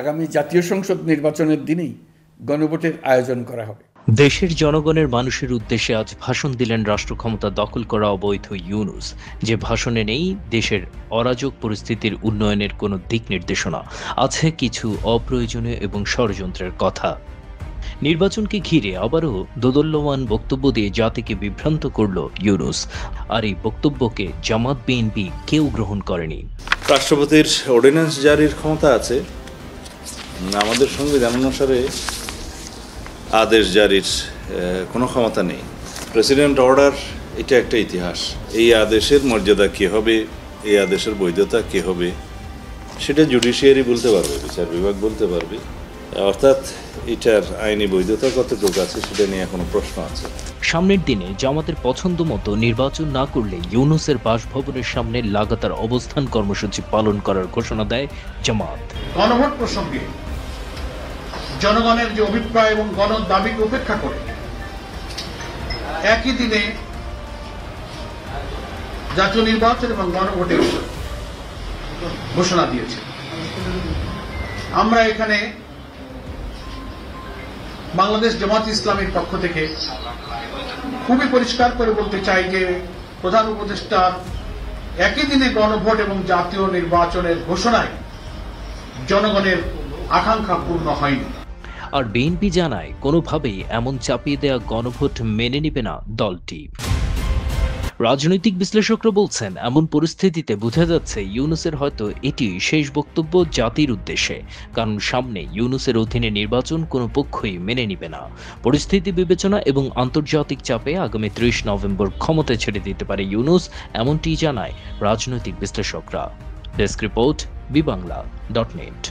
আগামী জাতীয় সংসদ নির্বাচনের দিনেই গণভোটের আয়োজন করা হবে। দেশের জনগণের মানুষের উদ্দেশ্যে আজ ভাষণ দিলেন রাষ্ট্র ক্ষমতা দখল করা অবৈধ ইউনূস। যে ভাষণে নেই দেশের অরাজক পরিস্থিতির উন্নয়নের কোনো দিক নির্দেশনা, আছে কিছু অপ্রয়োজনীয় এবং ষড়যন্ত্রের কথা। নির্বাচনকে ঘিরে আবারও দোদুল্যমান বক্তব্য দিয়ে জাতিকে বিভ্রান্ত করল ইউনূস। আর এই বক্তব্যকে জামাত বিএনপি কেউ গ্রহণ করেনি। রাষ্ট্রপতির অর্ডিন্যান্স জারির ক্ষমতা আছে, আমাদের সংবিধান অনুসারে আদেশ জারির কোনো ক্ষমতা নেই। প্রেসিডেন্ট অর্ডার এটা একটা ইতিহাস। এই আদেশের মর্যাদা কী হবে, এই আদেশের বৈধতা কী হবে, সেটা জুডিশিয়ারি বলতে পারবে, বিচার বিভাগ বলতে পারবে। অর্থাৎ এটার আইনি বৈধতা কতটুকু আছে সেটা নিয়ে এখনো প্রশ্ন আছে। সামনের দিনে জামাতের পছন্দ মতো নির্বাচন না করলে ইউনূসের বাসভবনের সামনে লাগাতার অবস্থান কর্মসূচি পালন করার ঘোষণা দেয় জামাত। গণভোট প্রসঙ্গে জনগণের যে অভিপ্রায় এবং গণ দাবিকে উপেক্ষা করে একই দিনে জাতীয় নির্বাচন এবং গণভোটের ঘোষণা দিয়েছে। আমরা এখানে বাংলাদেশ জামাত ইসলামের পক্ষ থেকে খুবই পরিষ্কার করে বলতে চাই যে প্রধান উপদেষ্টার একই দিনে গণভোট এবং জাতীয় নির্বাচনের ঘোষণায় জনগণের আকাঙ্ক্ষা পূর্ণ হয়নি। আর বিএনপি জানায় কোনোভাবেই এমন চাপিয়ে দেয়া গণভোট মেনে নেবে না দলটি। রাজনৈতিক বিশ্লেষকরা বলছেন, এমন পরিস্থিতিতে বোঝা যাচ্ছে ইউনূসের হয়তো এটি শেষ বক্তব্য জাতির উদ্দেশ্যে। কারণ সামনে ইউনূসের অধীনে নির্বাচন কোনো পক্ষই মেনে নিবে না। পরিস্থিতি বিবেচনা এবং আন্তর্জাতিক চাপে আগামী ৩০ নভেম্বর ক্ষমতা ছেড়ে দিতে পারে ইউনূস, এমনটি জানায় রাজনৈতিক বিশ্লেষকরা। Desk report, বিবাংলা.net।